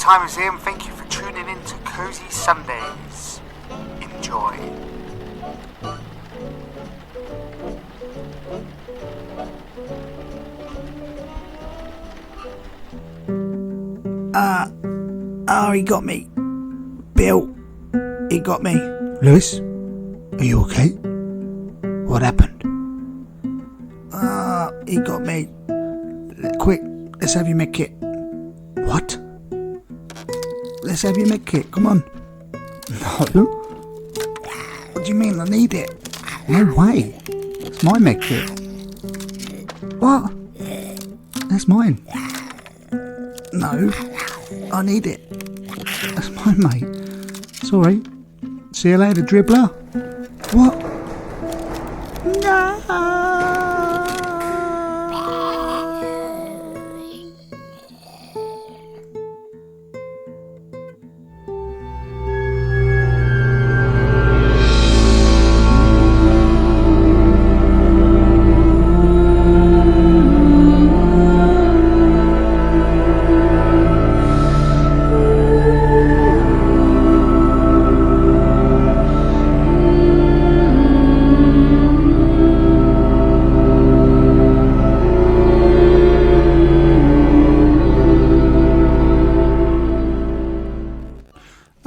time is here, and thank you for tuning in to Cozy Sundays. Enjoy. He got me. Bill, he got me. Lewis, are you okay? What happened? He got me. Quick, let's have your med kit. What? Let's have your med kit, come on. No. What do you mean, I need it? No way. It's my med kit. What? That's mine. No, I need it. That's mine, mate. Sorry. See you later, dribbler. What? No.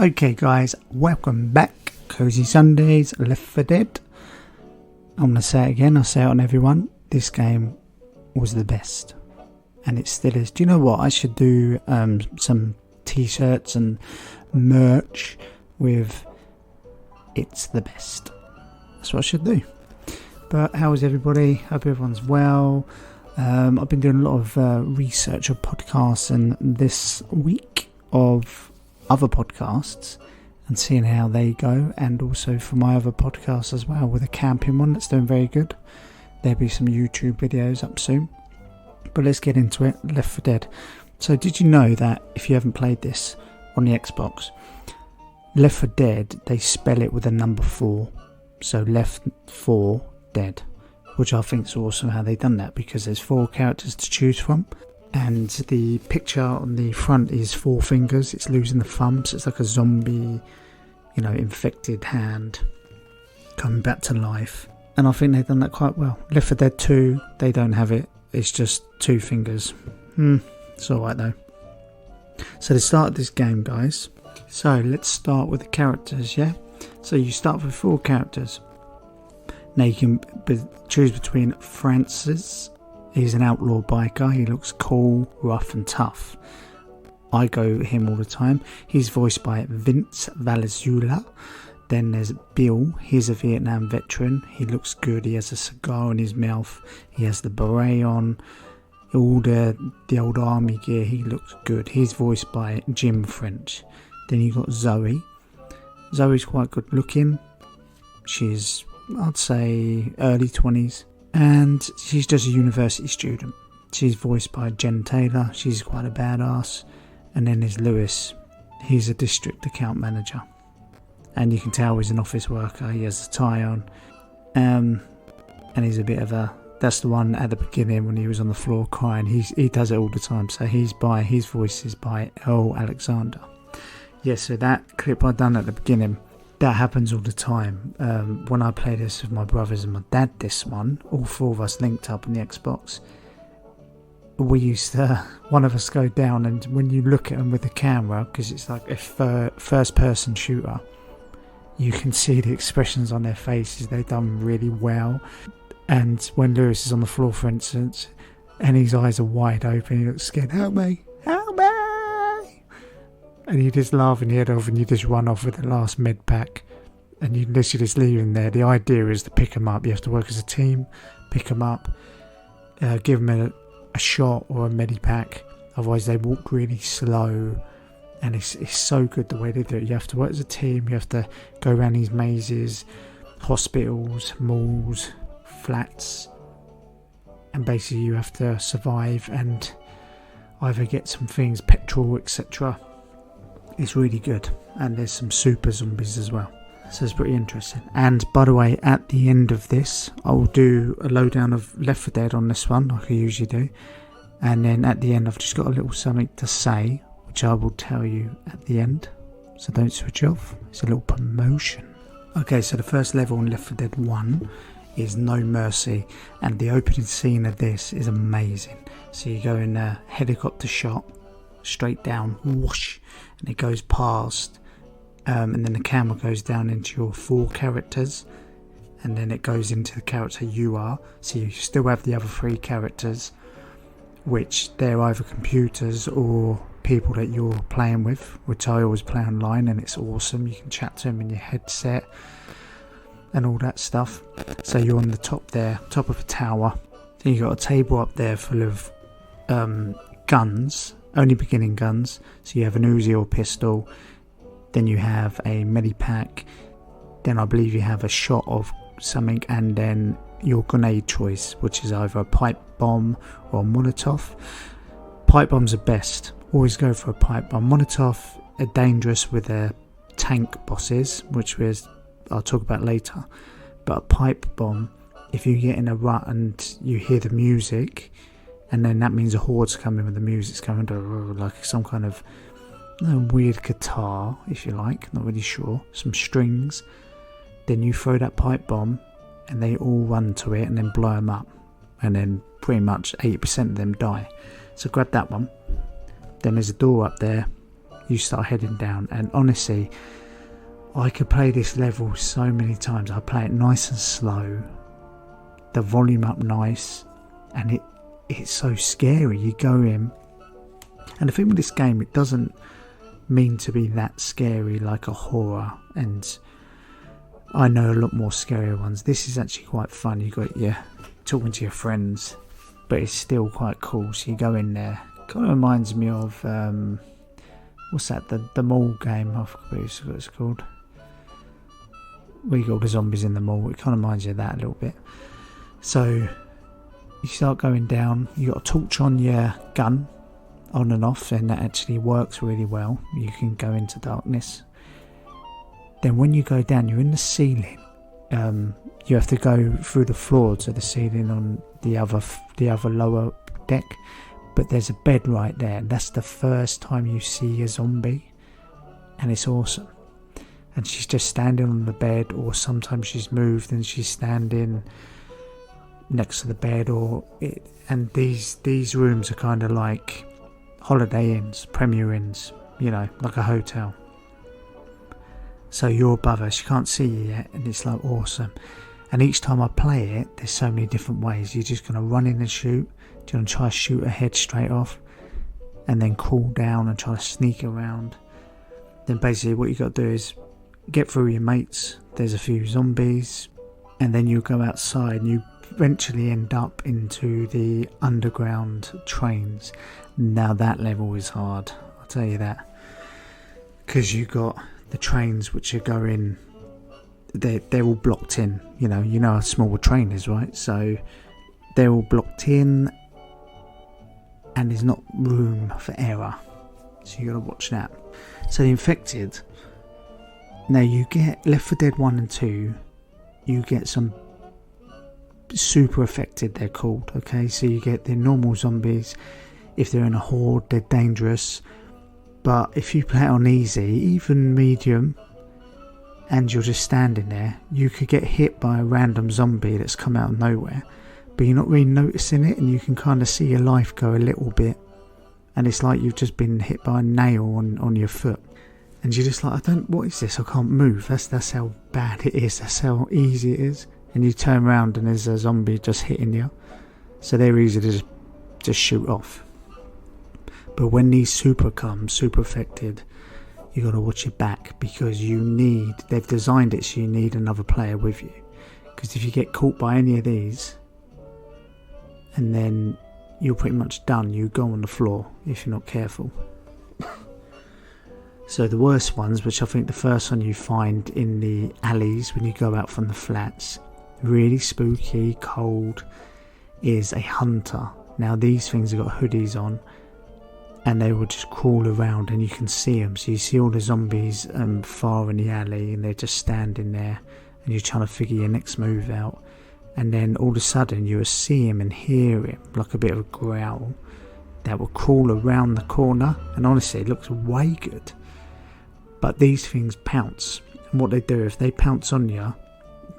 Okay guys, welcome back. Cozy Sundays, Left 4 Dead. I'm going to say it again, I'll say it on everyone. This game was the best. And it still is. Do you know what? I should do some t-shirts and merch with "It's the best." That's what I should do. But how is everybody? Hope everyone's well. I've been doing a lot of research of podcasts and this week of other podcasts and seeing how they go, and also for my other podcast as well, with a camping one that's doing very good. There'll be some YouTube videos up soon, but let's get into it. Left 4 Dead. So did you know that if you haven't played this on the Xbox, Left 4 Dead, they spell it with a number 4, so Left 4 Dead, which I think is awesome how they've done that, because there's 4 characters to choose from. And the picture on the front is 4 fingers. It's losing the thumb, so it's like a zombie, infected hand coming back to life. And I think they've done that quite well. Left 4 Dead 2, they don't have it. It's just 2 fingers. It's alright though. So to start this game, guys. So let's start with the characters, yeah? So you start with 4 characters. Now you can choose between Francis. He's an outlaw biker. He looks cool, rough and tough. I go with him all the time. He's voiced by Vince Valenzuela. Then there's Bill. He's a Vietnam veteran. He looks good. He has a cigar in his mouth. He has the beret on. All the old army gear. He looks good. He's voiced by Jim French. Then you got Zoe. Zoe's quite good looking. She's, I'd say, early 20s. And she's just a university student. She's voiced by Jen Taylor. She's quite a badass. And then there's Lewis. He's a district account manager. And you can tell he's an office worker. He has a tie on. And he's a bit of a... That's the one at the beginning when he was on the floor crying. He does it all the time. So his voice is by Earl Alexander. Yes, so that clip I done at the beginning, that happens all the time. When I play this with my brothers and my dad, this one, all 4 of us linked up on the Xbox, we used to, one of us go down, and when you look at them with the camera, because it's like a first person shooter, you can see the expressions on their faces. They've done really well. And when Lewis is on the floor, for instance, and his eyes are wide open, he looks scared, help me, and you just laugh your head off, and you just run off with the last med pack, and you literally just leave him there. The idea is to pick him up. You have to work as a team, pick him up, give him a shot or a medipack. Otherwise they walk really slow, and it's so good the way they do it. You have to work as a team. You have to go around these mazes, hospitals, malls, flats, and basically you have to survive and either get some things, petrol, etc. It's really good, and there's some super zombies as well, so it's pretty interesting. And by the way, at the end of this I will do a lowdown of Left 4 Dead on this one, like I usually do, and then at the end I've just got a little something to say which I will tell you at the end, so don't switch off. It's a little promotion. Okay, so the first level in Left 4 Dead 1 is No Mercy, and the opening scene of this is amazing. So you go in a helicopter shot, straight down, whoosh, and it goes past, and then the camera goes down into your 4 characters, and then it goes into the character you are. So you still have the other 3 characters, which they're either computers or people that you're playing with, which I always play online, and it's awesome. You can chat to them in your headset and all that stuff. So you're on the top there, top of a tower. Then you've got a table up there full of guns, only beginning guns. So you have an Uzi or pistol, then you have a medipack, then I believe you have a shot of something, and then your grenade choice, which is either a pipe bomb or a Molotov. Pipe bombs are best. Always go for a pipe bomb. Molotov are dangerous with their tank bosses, which I'll talk about later. But a pipe bomb, if you get in a rut and you hear the music, and then that means a horde's coming when the music's coming, like some kind of weird guitar, if you like, not really sure, some strings, then you throw that pipe bomb and they all run to it and then blow them up, and then pretty much 80% of them die. So grab that one. Then there's a door up there, you start heading down, and honestly, I could play this level so many times. I play it nice and slow, the volume up nice, and it's so scary. You go in, and the thing with this game, it doesn't mean to be that scary like a horror, and I know a lot more scarier ones. This is actually quite fun. You got talking to your friends, but it's still quite cool. So you go in there. Kind of reminds me of what's that? The mall game. I forgot what it's called. Where you got all the zombies in the mall. It kind of reminds you of that a little bit. So you start going down. You got a torch on your gun, on and off, and that actually works really well. You can go into darkness. Then when you go down, you're in the ceiling. You have to go through the floor to the ceiling on the other lower deck. But there's a bed right there, and that's the first time you see a zombie, and it's awesome. And she's just standing on the bed, or sometimes she's moved and she's standing next to the bed, and these rooms are kind of like Holiday Inns, Premier Inns, like a hotel. So you're above her, she can't see you yet, and it's like awesome. And each time I play it, there's so many different ways. You're just going to run in and shoot. Do you want to try to shoot her head straight off, and then crawl down and try to sneak around? Then basically what you got to do is get through your mates. There's a few zombies, and then you go outside and you eventually end up into the underground trains. Now that level is hard, I'll tell you that, because you got the trains which are going, they're all blocked in. You know how small a train is, right? So they're all blocked in, and there's not room for error, so you got to watch that. So the infected, now you get Left 4 Dead 1 and 2, you get some super affected, they're called. Okay, so you get the normal zombies. If they're in a horde, they're dangerous, but if you play it on easy, even medium, and you're just standing there, you could get hit by a random zombie that's come out of nowhere, but you're not really noticing it, and you can kind of see your life go a little bit, and it's like you've just been hit by a nail on your foot, and you're just like, what is this? I can't move. That's how bad it is. That's how easy it is. And you turn around and there's a zombie just hitting you, so they're easy to just shoot off. But when these super affected, you got to watch your back, because they've designed it so you need another player with you, because if you get caught by any of these, and then you're pretty much done. You go on the floor if you're not careful. So the worst ones, which I think the first one you find in the alleys when you go out from the flats, really spooky, cold, is a hunter. Now these things have got hoodies on, and they will just crawl around and you can see them. So you see all the zombies far in the alley, and they're just standing there, and you're trying to figure your next move out. And then all of a sudden you will see him and hear him, like a bit of a growl, that will crawl around the corner, and honestly it looks way good. But these things pounce, and what they do, if they pounce on you,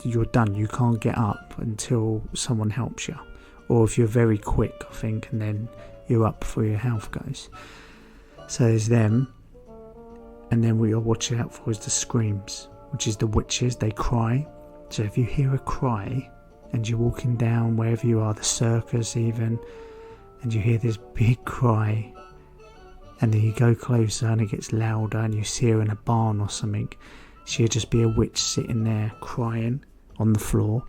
you're done. You can't get up until someone helps you, or if you're very quick, I think, and then you're up before your health goes. So there's them, and then what you're watching out for is the screams, which is the witches. They cry. So if you hear a cry and you're walking down wherever you are, the circus even, and you hear this big cry, and then you go closer and it gets louder and you see her in a barn or something, she'll just be a witch sitting there crying on the floor.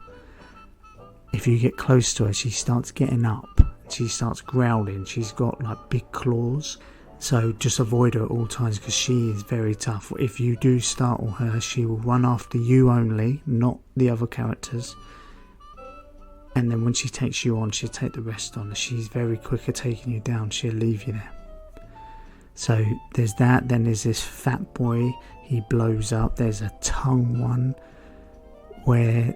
If you get close to her, she starts getting up, she starts growling. She's got like big claws, so just avoid her at all times because she is very tough. If you do startle her, she will run after you only, not the other characters. And then when she takes you on, she'll take the rest on. She's very quick at taking you down. She'll leave you there. So there's that. Then there's this fat boy. He blows up. There's a tongue one where,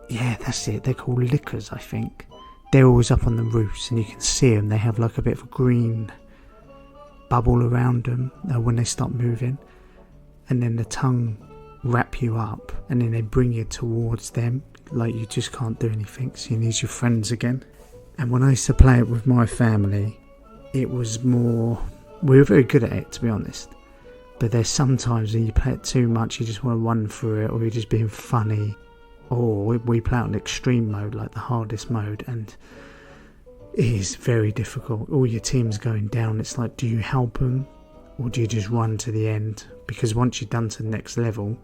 yeah, that's it. They're called lickers, I think. They're always up on the roofs and you can see them. They have like a bit of a green bubble around them when they start moving. And then the tongue wrap you up and then they bring you towards them. Like you just can't do anything, so you need your friends again. And when I used to play it with my family, it was more, we were very good at it, to be honest, but there's sometimes when you play it too much you just want to run through it, or you're just being funny, or we play it on extreme mode, like the hardest mode, and it is very difficult. All your team's going down. It's like, do you help them or do you just run to the end? Because once you're done to the next level,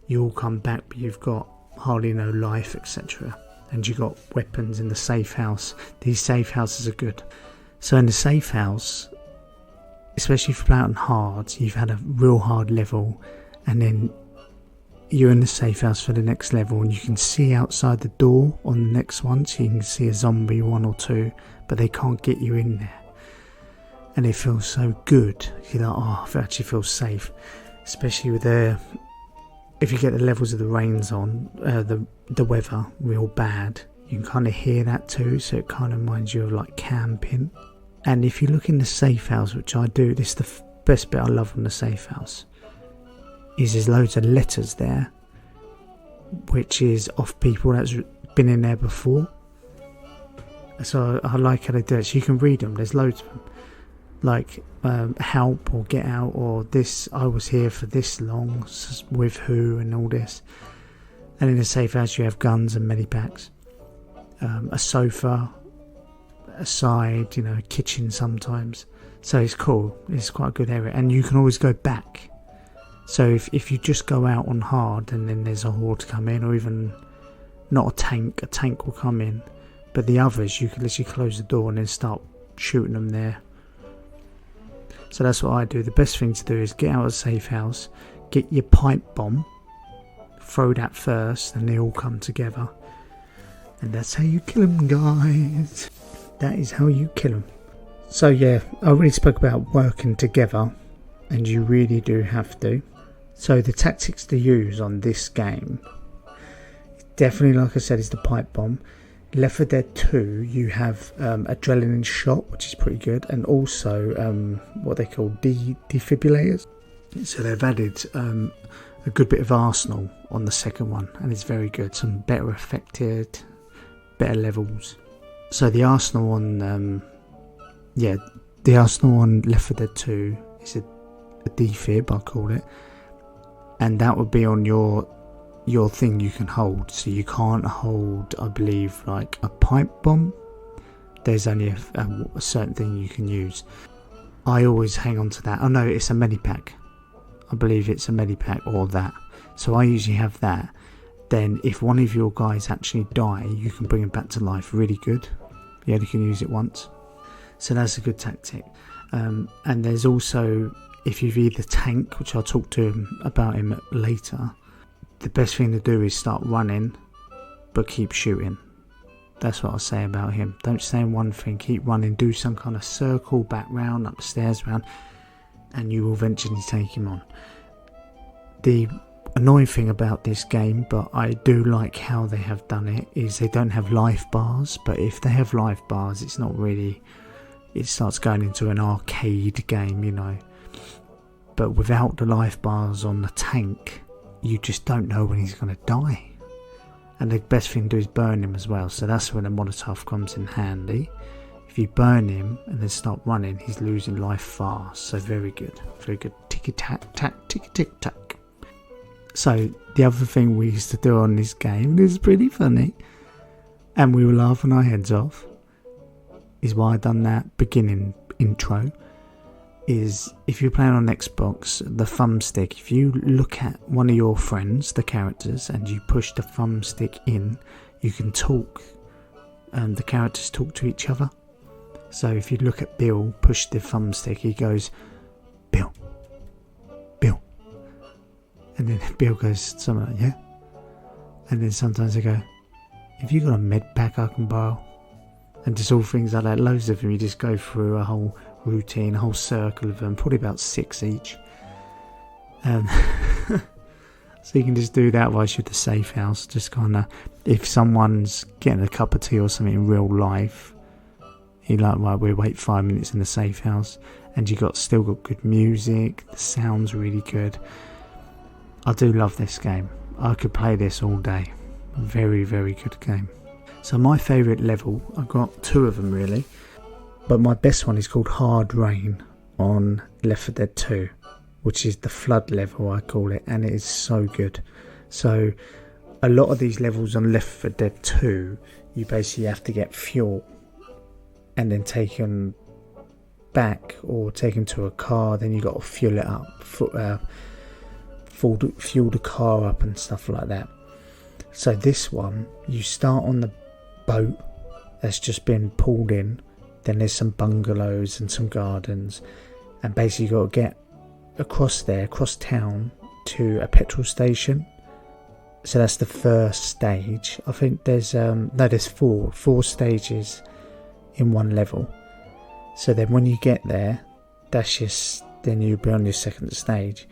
you all come back but you've got hardly no life, etc. And you got weapons in the safe house. These safe houses are good. So in the safe house, especially if you play out on hard, you've had a real hard level and then you're in the safe house for the next level and you can see outside the door on the next one, so you can see a zombie, one or two, but they can't get you in there. And it feels so good. You're like, oh, I actually feel safe. Especially with if you get the levels of the rains on, the weather real bad, you can kind of hear that too, so it kind of reminds you of like camping. And if you look in the safe house, which I do, this is the best bit I love on the safe house, is there's loads of letters there, which is of people that's been in there before. So I like how they do it, so you can read them, there's loads of them. Like help or get out, or this, I was here for this long with who, and all this. And in a safe house you have guns and medipacks, a sofa, a side, a kitchen sometimes. So it's cool, it's quite a good area, and you can always go back. So if you just go out on hard and then there's a horde come in, or even not a tank will come in, but the others you can literally close the door and then start shooting them there. So that's what I do. The best thing to do is get out of the safe house, get your pipe bomb, throw that first, and they all come together. And that's how you kill them, guys. That is how you kill them. So yeah, I already spoke about working together, and you really do have to. So the tactics to use on this game, definitely, like I said, is the pipe bomb. Left 4 Dead 2, you have adrenaline shot, which is pretty good, and also what they call defibrillators. So they've added a good bit of arsenal on the second one, and it's very good. Some better affected, better levels. So the arsenal on the arsenal on Left 4 Dead 2 is a defib, I call it, and that would be on your thing you can hold. So you can't hold, I believe, like a pipe bomb. There's only a certain thing you can use. I always hang on to that. Oh no, it's a medipack. I believe it's a medipack or that. So I usually have that. Then if one of your guys actually die, you can bring him back to life. Really good. You only can use it once. So that's a good tactic. And there's also, if you've either tank, which I'll talk to him about him later, the best thing to do is start running, but keep shooting. That's what I'll say about him. Don't stay in one thing, keep running, do some kind of circle, back round, up the stairs round, and you will eventually take him on. The annoying thing about this game, but I do like how they have done it, is they don't have life bars, but if they have life bars, it's not really it starts going into an arcade game, you know. But without the life bars on the tank, you just don't know when he's going to die. And the best thing to do is burn him as well. So that's when the Molotov comes in handy. If you burn him and then start running, he's losing life fast. So very good. Very good. Ticky-tack-tack, ticky-tick-tack. So the other thing we used to do on this game, this is pretty funny, and we were laughing our heads off, is why I done that beginning intro, is if you're playing on Xbox, the thumbstick, if you look at one of your friends, the characters, and you push the thumbstick in, you can talk, and the characters talk to each other. So if you look at Bill, push the thumbstick, he goes, Bill, Bill. And then Bill goes something like, yeah. And then sometimes I go, have you got a med pack I can borrow? And just all things like that, loads of them. You just go through a whole routine, a whole circle of them, probably about 6 each. So you can just do that whilst you're at the safe house. Just kind of, if someone's getting a cup of tea or something in real life, you like, right, we'll wait 5 minutes in the safe house, and you still got good music. The sound's really good. I do love this game. I could play this all day. Very, very good game. So my favourite level, I've got 2 of them really, but my best one is called Hard Rain on Left 4 Dead 2, which is the flood level I call it, and it is so good. So a lot of these levels on Left 4 Dead 2, you basically have to get fuel and then take them back or take them to a car, then you got to fuel it up, fuel the car up and stuff like that. So this one, you start on the boat that's just been pulled in, then there's some bungalows and some gardens, and basically you got to get across town to a petrol station. So that's the first stage. I think there's there's four stages in one level. So then when you get there, then you'll be on your second stage.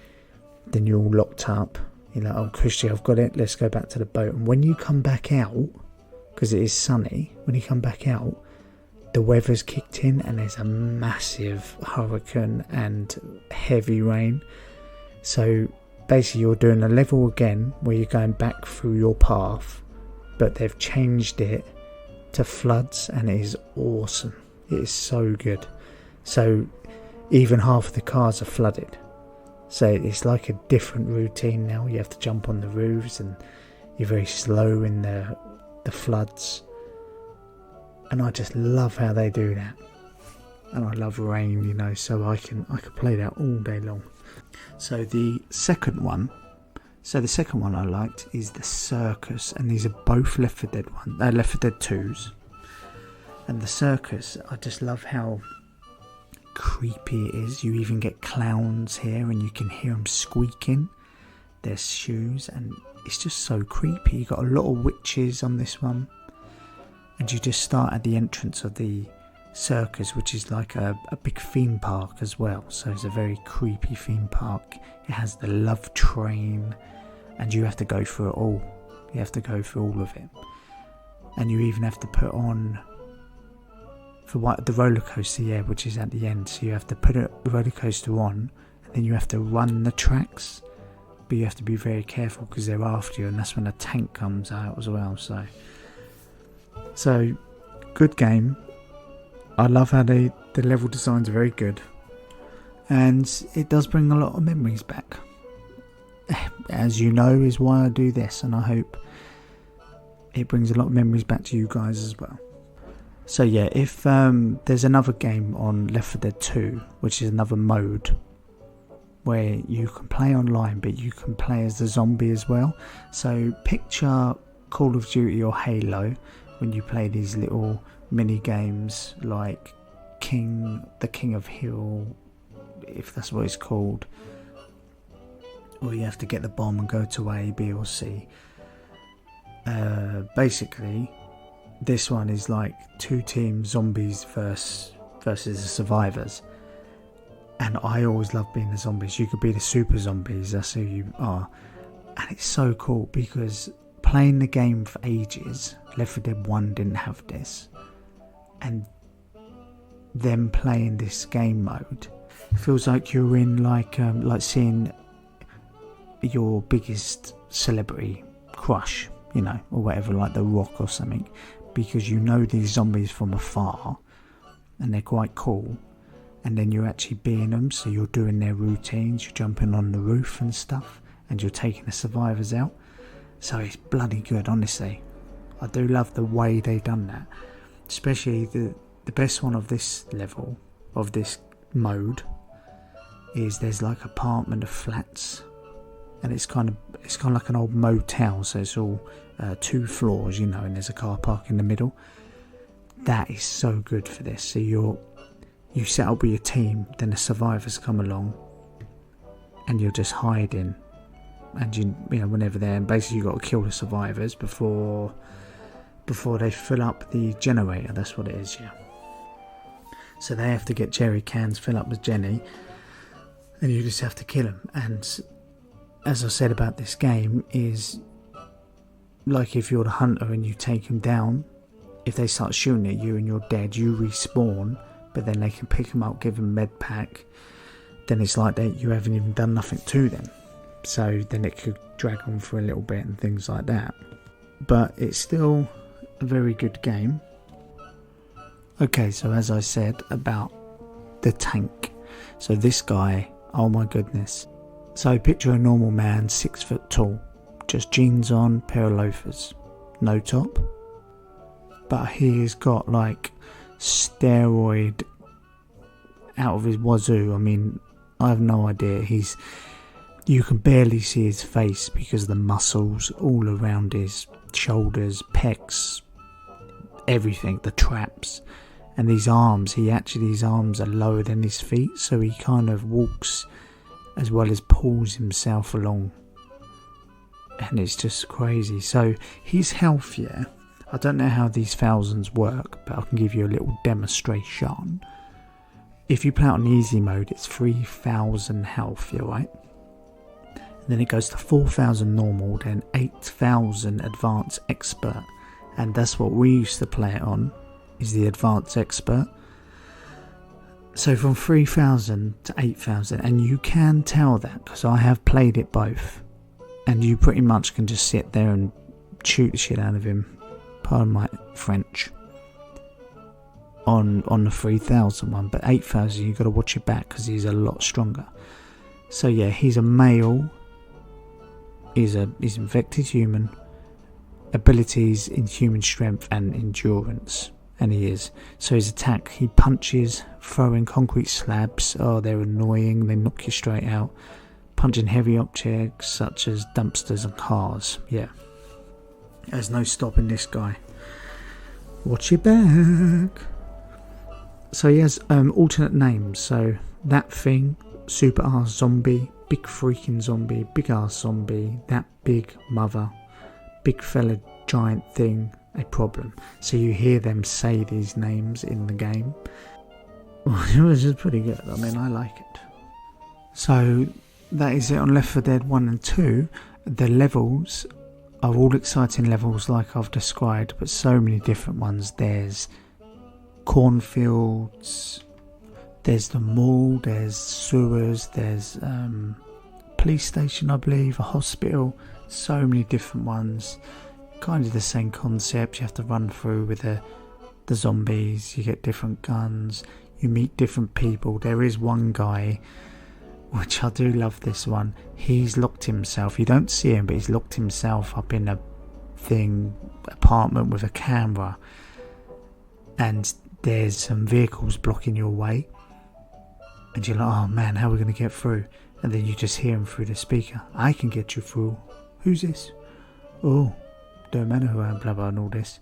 Then you're all locked up. You're like, oh Christy, I've got it, let's go back to the boat. And when you come back out, because it is sunny, when you come back out, the weather's kicked in and there's a massive hurricane and heavy rain. So basically you're doing a level again where you're going back through your path, but they've changed it to floods, and it is awesome. It is so good. So even half of the cars are flooded. So it's like a different routine now. You have to jump on the roofs, and you're very slow in the floods. And I just love how they do that. And I love rain, you know, so I can play that all day long. So the second one I liked is the Circus, and these are both Left 4 Dead 2s. And the Circus, I just love how creepy it is. You even get clowns here, and you can hear them squeaking their shoes, and it's just so creepy. You got a lot of witches on this one, and you just start at the entrance of the circus, which is like a big theme park as well. So it's a very creepy theme park. It has the love train, and you have to go through it all. You have to go through all of it, and you even have to put on the roller coaster, which is at the end. So you have to put a roller coaster on, and then you have to run the tracks, but you have to be very careful because they're after you, and that's when a tank comes out as well. So good game. I love how the level designs are very good, and it does bring a lot of memories back, as you know, is why I do this, and I hope it brings a lot of memories back to you guys as well. So yeah, if there's another game on Left 4 Dead 2, which is another mode where you can play online, but you can play as the zombie as well. So picture Call of Duty or Halo when you play these little mini games like the King of Hill, if that's what it's called, or you have to get the bomb and go to A, B or C. Basically this one is like 2 teams, zombies versus the survivors, and I always love being the zombies. You could be the super zombies, that's who you are, and it's so cool because playing the game for ages, Left 4 Dead 1 didn't have this, and them playing this game mode, it feels like you're in like seeing your biggest celebrity crush, you know, or whatever, like The Rock or something, because you know these zombies from afar and they're quite cool, and then you're actually being them, so you're doing their routines, you're jumping on the roof and stuff, and you're taking the survivors out. So it's bloody good, honestly. I do love the way they done that, especially the best one of this level, of this mode, is there's like apartment of flats, and it's kind of like an old motel, so it's all 2 floors, you know, and there's a car park in the middle. That is so good for this. So you set up with your team, then the survivors come along, and you're just hiding, and you know whenever they're, and basically you've got to kill the survivors before they fill up the generator. That's what it is, yeah. So they have to get jerry cans, fill up with Jenny, and you just have to kill them. And as I said about this game, is like if you're the hunter and you take them down, if they start shooting at you and you're dead, you respawn, but then they can pick them up, give them med pack, then it's like that you haven't even done nothing to them. So then it could drag on for a little bit and things like that. But it's still a very good game. Okay, so as I said about the tank. So this guy, oh my goodness. So picture a normal man, 6 foot tall, just jeans on, pair of loafers, no top. But he's got like steroid out of his wazoo. I mean, I have no idea. You can barely see his face because of the muscles all around his shoulders, pecs, everything, the traps. And these arms, his arms are lower than his feet, so he kind of walks as well as pulls himself along. And it's just crazy. So his health, yeah, I don't know how these thousands work, but I can give you a little demonstration. If you play it on easy mode, it's 3,000 health, you're right? Then it goes to 4,000 normal, then 8,000 advanced expert, and that's what we used to play it on, is the advanced expert. So from 3,000 to 8,000, and you can tell that because I have played it both, and you pretty much can just sit there and shoot the shit out of him, pardon my French, on the 3,000 one. But 8,000 you've got to watch your back because he's a lot stronger. So yeah, he's a male. He's infected human, abilities in human strength and endurance, and he is. So his attack, he punches, throwing concrete slabs. Oh, they're annoying, they knock you straight out. Punching heavy objects such as dumpsters and cars. Yeah, there's no stopping this guy. Watch your back. So he has alternate names. So that thing, super ass zombie, big freaking zombie, big ass zombie, that big mother, big fella giant thing, a problem. So you hear them say these names in the game, which is pretty good. I mean, I like it. So that is it on Left 4 Dead 1 and 2. The levels are all exciting levels like I've described, but so many different ones. There's cornfields, there's the mall, there's sewers, there's police station, I believe, a hospital, so many different ones. Kind of the same concept. You have to run through with the zombies, you get different guns, you meet different people. There is one guy, which I do love this one, he's locked himself, you don't see him, but he's locked himself up in a apartment with a camera, and there's some vehicles blocking your way, and you're like, oh man, how are we going to get through? And then you just hear him through the speaker, I can get you through. Who's this? Oh, don't matter who I am, blah blah and all this.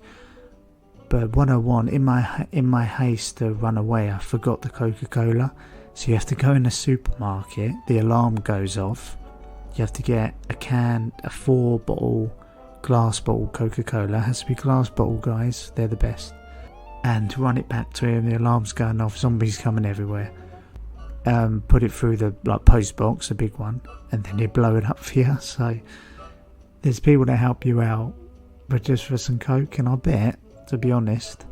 But 101, in my haste to run away, I forgot the Coca-Cola. So you have to go in the supermarket, the alarm goes off, you have to get a 4-bottle glass bottle Coca-Cola, it has to be glass bottle, guys, they're the best, and run it back to him. The alarm's going off, zombies coming everywhere. Put it through the post box, a big one, and then they blow it up for you. So there's people that help you out, but just for some Coke, and I bet, to be honest,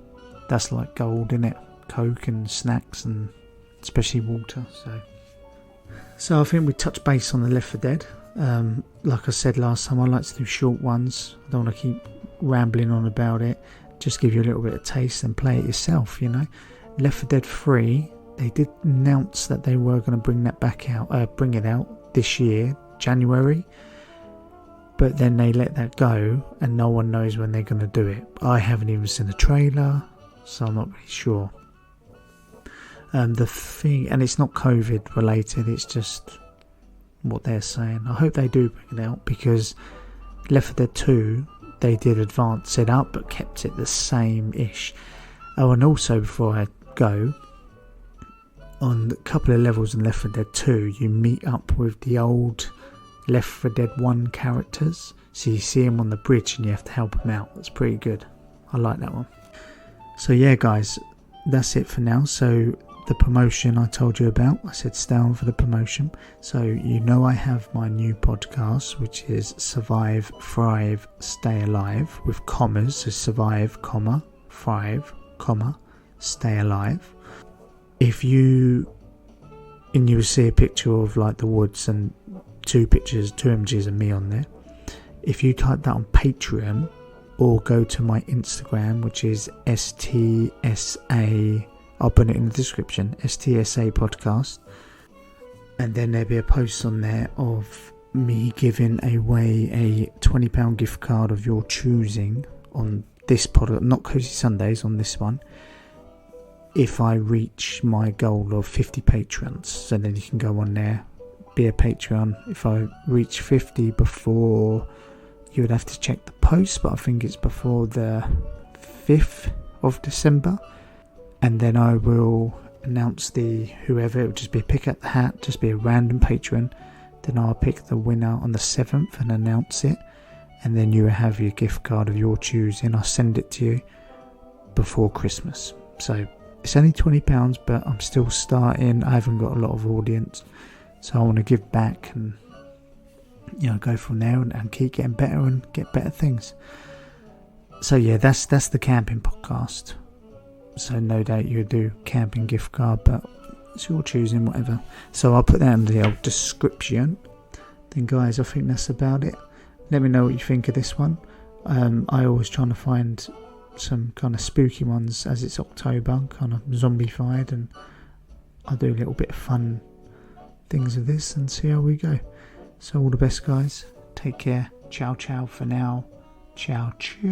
that's like gold, innit? Coke and snacks, and especially water. So I think we touched base on the Left 4 Dead. Like I said last time, I like to do short ones. I don't want to keep rambling on about it. Just give you a little bit of taste and play it yourself, you know. Left 4 Dead 3, they did announce that they were going to bring that back out, bring it out this year, January. But then they let that go, and no one knows when they're going to do it. I haven't even seen a trailer, so I'm not really sure. The thing, and it's not COVID related, it's just what they're saying. I hope they do bring it out, because Left 4 Dead 2, they did advance it up but kept it the same-ish. Oh, and also before I go, on a couple of levels in Left 4 Dead 2, you meet up with the old Left 4 Dead 1 characters. So you see them on the bridge and you have to help them out. That's pretty good. I like that one. So yeah, guys, that's it for now. So the promotion I told you about, I said stay on for the promotion. So you know I have my new podcast, which is Survive, Thrive, Stay Alive, with commas. So survive, comma, thrive, comma, stay alive. If you will see a picture of like the woods and two images of me on there. If you type that on Patreon, or go to my Instagram, which is STSA, I'll put it in the description, STSA podcast, and then there'll be a post on there of me giving away a £20 gift card of your choosing on this product, not Cozy Sundays, on this one, if I reach my goal of 50 patrons. So then you can go on there, be a Patreon. If I reach 50 before, you would have to check the post, but I think it's before the 5th of December, and then I will announce whoever. It will just be a pick at the hat, just be a random patron. Then I'll pick the winner on the 7th and announce it, and then you have your gift card of your choosing. I'll send it to you before Christmas. So it's only £20, but I'm still starting. I haven't got a lot of audience, so I want to give back and, you know, go from there and keep getting better and get better things. So yeah, that's the camping podcast. So no doubt you do camping gift card, but it's your choosing, whatever. So I'll put that in the old description. Then guys, I think that's about it. Let me know what you think of this one. I always trying to find some kind of spooky ones as it's October, kind of zombified, and I'll do a little bit of fun things with this and see how we go. So all the best, guys. Take care. Ciao ciao for now. Ciao ciao.